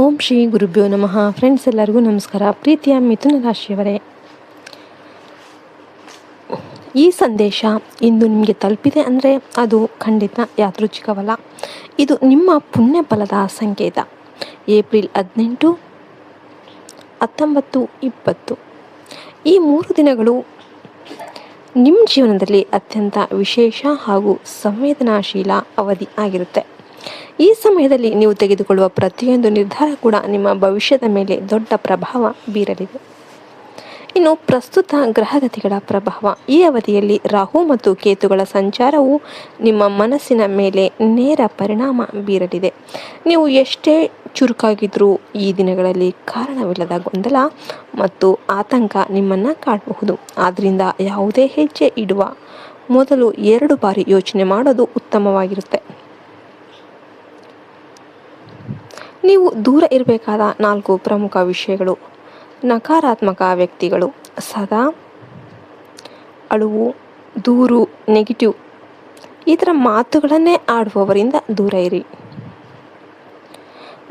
ಓಂ ಶ್ರೀ ಗುರುಭ್ಯೋ ನಮಃ. ಫ್ರೆಂಡ್ಸ್, ಎಲ್ಲರಿಗೂ ನಮಸ್ಕಾರ. ಪ್ರೀತಿಯ ಮಿಥುನ ರಾಶಿಯವರೇ, ಈ ಸಂದೇಶ ಇಂದು ನಿಮಗೆ ತಲುಪಿದೆ ಅಂದರೆ ಅದು ಖಂಡಿತ ಯಾದೃಚ್ಛಿಕವಲ್ಲ. ಇದು ನಿಮ್ಮ ಪುಣ್ಯ ಫಲದ ಸಂಕೇತ. ಏಪ್ರಿಲ್ 18, 19, 20 ಈ 3 ದಿನಗಳು ನಿಮ್ಮ ಜೀವನದಲ್ಲಿ ಅತ್ಯಂತ ವಿಶೇಷ ಹಾಗೂ ಸಂವೇದನಾಶೀಲ ಅವಧಿ ಆಗಿರುತ್ತೆ. ಈ ಸಮಯದಲ್ಲಿ ನೀವು ತೆಗೆದುಕೊಳ್ಳುವ ಪ್ರತಿಯೊಂದು ನಿರ್ಧಾರ ಕೂಡ ನಿಮ್ಮ ಭವಿಷ್ಯದ ಮೇಲೆ ದೊಡ್ಡ ಪ್ರಭಾವ ಬೀರಲಿದೆ. ಇನ್ನು ಪ್ರಸ್ತುತ ಗ್ರಹಗತಿಗಳ ಪ್ರಭಾವ. ಈ ಅವಧಿಯಲ್ಲಿ ರಾಹು ಮತ್ತು ಕೇತುಗಳ ಸಂಚಾರವು ನಿಮ್ಮ ಮನಸ್ಸಿನ ಮೇಲೆ ನೇರ ಪರಿಣಾಮ ಬೀರಲಿದೆ. ನೀವು ಎಷ್ಟೇ ಚುರುಕಾಗಿದ್ದರೂ ಈ ದಿನಗಳಲ್ಲಿ ಕಾರಣವಿಲ್ಲದ ಗೊಂದಲ ಮತ್ತು ಆತಂಕ ನಿಮ್ಮನ್ನು ಕಾಡಬಹುದು. ಆದ್ದರಿಂದ ಯಾವುದೇ ಹೆಜ್ಜೆ ಇಡುವ ಮೊದಲು 2 ಬಾರಿ ಯೋಚನೆ ಮಾಡೋದು ಉತ್ತಮವಾಗಿರುತ್ತೆ. ನೀವು ದೂರ ಇರಬೇಕಾದ 4 ಪ್ರಮುಖ ವಿಷಯಗಳು. ನಕಾರಾತ್ಮಕ ವ್ಯಕ್ತಿಗಳು. ಸದಾ ಅಳುವು, ದೂರು, ನೆಗೆಟಿವ್ ಈ ಥರ ಮಾತುಗಳನ್ನೇ ಆಡುವವರಿಂದ ದೂರ ಇರಿ.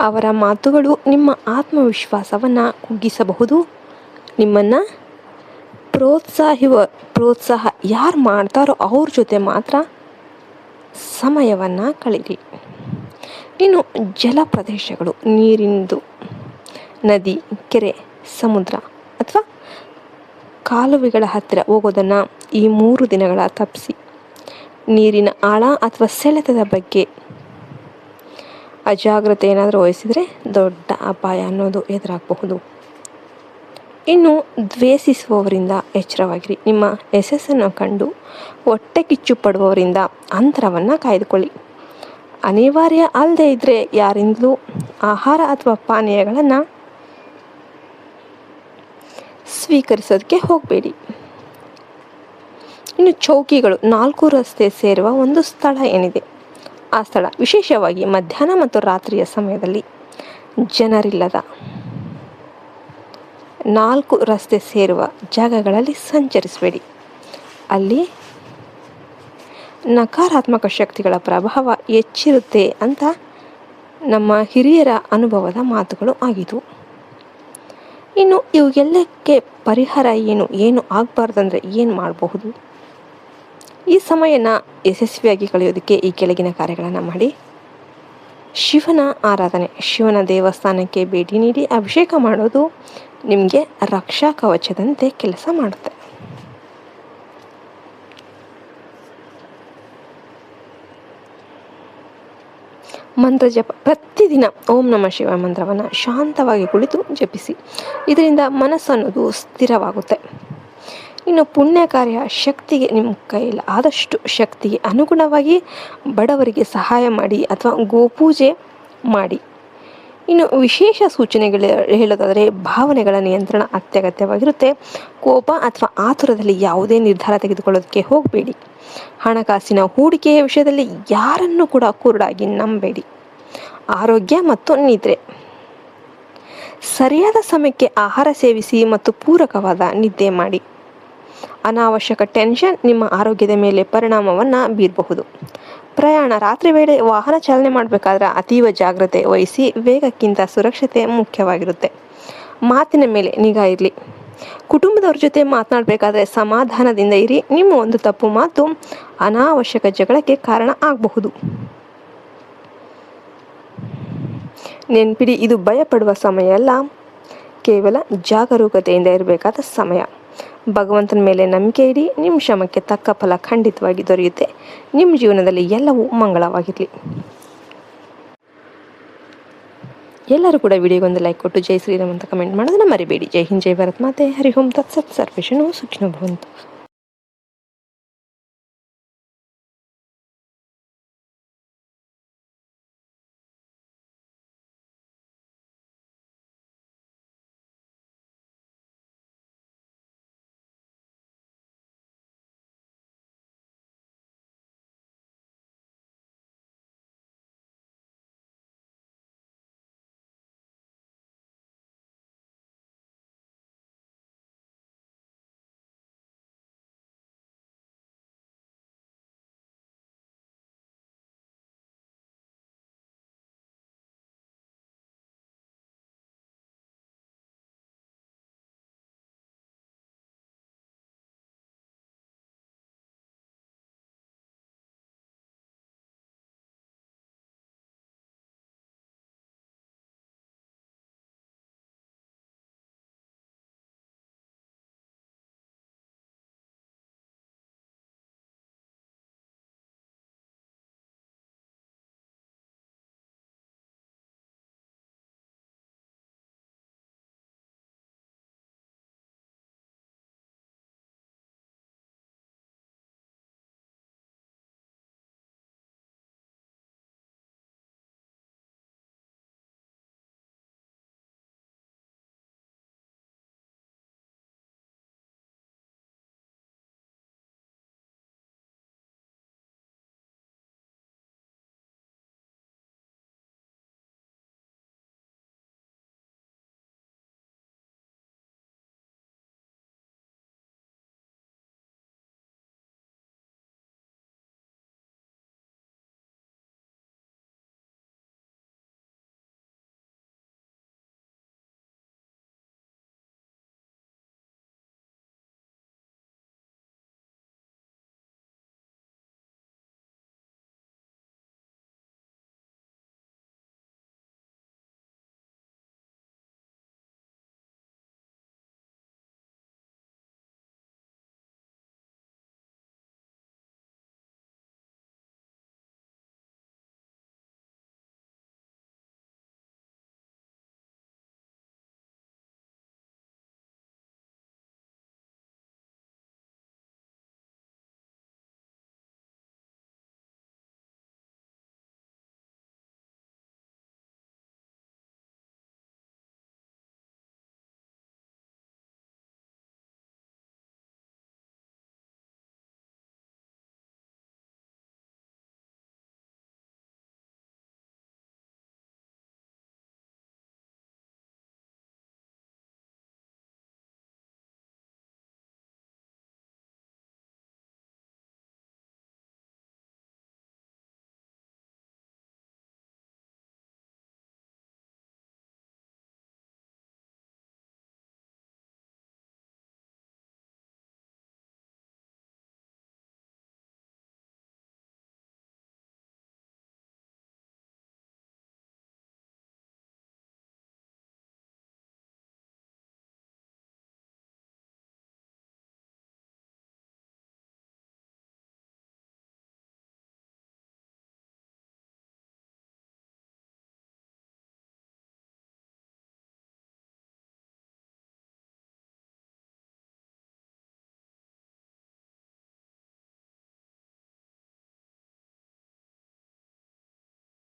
ಅವರ ಮಾತುಗಳು ನಿಮ್ಮ ಆತ್ಮವಿಶ್ವಾಸವನ್ನು ಕುಗ್ಗಿಸಬಹುದು. ನಿಮ್ಮನ್ನು ಪ್ರೋತ್ಸಾಹ ಯಾರು ಮಾಡ್ತಾರೋ ಅವ್ರ ಜೊತೆ ಮಾತ್ರ ಸಮಯವನ್ನು ಕಳೀರಿ. ಇನ್ನು ಜಲ ಪ್ರದೇಶಗಳು, ನೀರಿಂದು, ನದಿ, ಕೆರೆ, ಸಮುದ್ರ ಅಥವಾ ಕಾಲುವೆಗಳ ಹತ್ತಿರ ಹೋಗೋದನ್ನು ಈ 3 ದಿನಗಳ ತಪ್ಪಿಸಿ. ನೀರಿನ ಆಳ ಅಥವಾ ಸೆಳೆತದ ಬಗ್ಗೆ ಅಜಾಗ್ರತೆ ಏನಾದರೂ ವಹಿಸಿದರೆ ದೊಡ್ಡ ಅಪಾಯ ಅನ್ನೋದು ಎದುರಾಗಬಹುದು. ಇನ್ನು ದ್ವೇಷಿಸುವವರಿಂದ ಎಚ್ಚರವಾಗಿರಿ. ನಿಮ್ಮ ಯಶಸ್ಸನ್ನು ಕಂಡು ಹೊಟ್ಟೆ ಕಿಚ್ಚು ಪಡುವವರಿಂದ ಅಂತರವನ್ನು ಕಾಯ್ದುಕೊಳ್ಳಿ. ಅನಿವಾರ್ಯ ಅಲ್ಲದೆ ಇದ್ದರೆ ಯಾರಿಂದಲೂ ಆಹಾರ ಅಥವಾ ಪಾನೀಯಗಳನ್ನು ಸ್ವೀಕರಿಸೋದಕ್ಕೆ ಹೋಗಬೇಡಿ. ಇನ್ನು ಚೌಕಿಗಳು, 4 ರಸ್ತೆ ಸೇರುವ ಒಂದು ಸ್ಥಳ ಏನಿದೆ ಆ ಸ್ಥಳ, ವಿಶೇಷವಾಗಿ ಮಧ್ಯಾಹ್ನ ಮತ್ತು ರಾತ್ರಿಯ ಸಮಯದಲ್ಲಿ ಜನರಿಲ್ಲದ 4 ರಸ್ತೆ ಸೇರುವ ಜಾಗಗಳಲ್ಲಿ ಸಂಚರಿಸಬೇಡಿ. ಅಲ್ಲಿ ನಕಾರಾತ್ಮಕ ಶಕ್ತಿಗಳ ಪ್ರಭಾವ ಹೆಚ್ಚಿರುತ್ತೆ ಅಂತ ನಮ್ಮ ಹಿರಿಯರ ಅನುಭವದ ಮಾತುಗಳು ಆಗಿದ್ವು. ಇನ್ನು ಇವೆಲ್ಲಕ್ಕೆ ಪರಿಹಾರ ಏನು ಆಗಬಾರ್ದಂದ್ರೆ ಏನು ಮಾಡಬಹುದು? ಈ ಸಮಯನ ಯಶಸ್ವಿಯಾಗಿ ಕಳೆಯೋದಕ್ಕೆ ಈ ಕೆಳಗಿನ ಕಾರ್ಯಗಳನ್ನು ಮಾಡಿ. ಶಿವನ ಆರಾಧನೆ, ಶಿವನ ದೇವಸ್ಥಾನಕ್ಕೆ ಭೇಟಿ ನೀಡಿ ಅಭಿಷೇಕ ಮಾಡೋದು ನಿಮಗೆ ರಕ್ಷಾ ಕವಚದಂತೆ ಕೆಲಸ ಮಾಡುತ್ತೆ. ಮಂತ್ರ ಜಪ, ಪ್ರತಿದಿನ ಓಂ ನಮಃ ಶಿವಾಯ ಮಂತ್ರವನ್ನು ಶಾಂತವಾಗಿ ಕುಳಿತು ಜಪಿಸಿ. ಇದರಿಂದ ಮನಸ್ಸು ಅನ್ನೋದು ಸ್ಥಿರವಾಗುತ್ತೆ. ಇನ್ನು ಪುಣ್ಯ ಕಾರ್ಯ, ಶಕ್ತಿಗೆ ನಿಮ್ಮ ಕೈಯಲ್ಲಿ ಆದಷ್ಟು ಶಕ್ತಿಗೆ ಅನುಗುಣವಾಗಿ ಬಡವರಿಗೆ ಸಹಾಯ ಮಾಡಿ ಅಥವಾ ಗೋಪೂಜೆ ಮಾಡಿ. ಇನ್ನು ವಿಶೇಷ ಸೂಚನೆಗಳು ಹೇಳೋದಾದರೆ ಭಾವನೆಗಳ ನಿಯಂತ್ರಣ ಅತ್ಯಗತ್ಯವಾಗಿರುತ್ತೆ. ಕೋಪ ಅಥವಾ ಆತುರದಲ್ಲಿ ಯಾವುದೇ ನಿರ್ಧಾರ ತೆಗೆದುಕೊಳ್ಳೋದಕ್ಕೆ ಹೋಗಬೇಡಿ. ಹಣಕಾಸಿನ ಹೂಡಿಕೆಯ ವಿಷಯದಲ್ಲಿ ಯಾರನ್ನು ಕೂಡ ಕುರುಡಾಗಿ ನಂಬೇಡಿ. ಆರೋಗ್ಯ ಮತ್ತು ನಿದ್ರೆ, ಸರಿಯಾದ ಸಮಯಕ್ಕೆ ಆಹಾರ ಸೇವಿಸಿ ಮತ್ತು ಪೂರಕವಾದ ನಿದ್ದೆ ಮಾಡಿ. ಅನಾವಶ್ಯಕ ಟೆನ್ಷನ್ ನಿಮ್ಮ ಆರೋಗ್ಯದ ಮೇಲೆ ಪರಿಣಾಮವನ್ನು ಬೀರಬಹುದು. ಪ್ರಯಾಣ, ರಾತ್ರಿ ವೇಳೆ ವಾಹನ ಚಾಲನೆ ಮಾಡಬೇಕಾದ್ರೆ ಅತೀವ ಜಾಗ್ರತೆ ವಹಿಸಿ. ವೇಗಕ್ಕಿಂತ ಸುರಕ್ಷತೆ ಮುಖ್ಯವಾಗಿರುತ್ತೆ. ಮಾತಿನ ಮೇಲೆ ನಿಗಾ ಇರಲಿ. ಕುಟುಂಬದವ್ರ ಜೊತೆ ಮಾತನಾಡಬೇಕಾದ್ರೆ ಸಮಾಧಾನದಿಂದ ಇರಿ. ನಿಮ್ಮ ಒಂದು ತಪ್ಪು ಮಾತು ಅನಾವಶ್ಯಕ ಜಗಳಕ್ಕೆ ಕಾರಣ ಆಗಬಹುದು. ನೆನ್ಪಿಡಿ, ಇದು ಭಯಪಡುವ ಸಮಯ ಅಲ್ಲ, ಕೇವಲ ಜಾಗರೂಕತೆಯಿಂದ ಇರಬೇಕಾದ ಸಮಯ. ಭಗವಂತನ ಮೇಲೆ ನಂಬಿಕೆ ಇಡಿ. ನಿಮ್ಮ ಶ್ರಮಕ್ಕೆ ತಕ್ಕ ಫಲ ಖಂಡಿತವಾಗಿ ದೊರೆಯುತ್ತೆ. ನಿಮ್ಮ ಜೀವನದಲ್ಲಿ ಎಲ್ಲವೂ ಮಂಗಳವಾಗಿರಲಿ. ಎಲ್ಲರೂ ಕೂಡ ವಿಡಿಯೋಗೊಂದು ಲೈಕ್ ಕೊಟ್ಟು ಜೈ ಶ್ರೀರಾಮ್ ಅಂತ ಕಮೆಂಟ್ ಮಾಡೋದನ್ನ ಮರಿಬೇಡಿ. ಜೈ ಹಿಂದ್, ಜೈ ಭಾರತ್ ಮಾತೆ. ಹರಿ ಓಂ ತತ್ಸತ್. ಸರ್ವೇಷನು ಸುಖಿನೋ ಭವಂತು.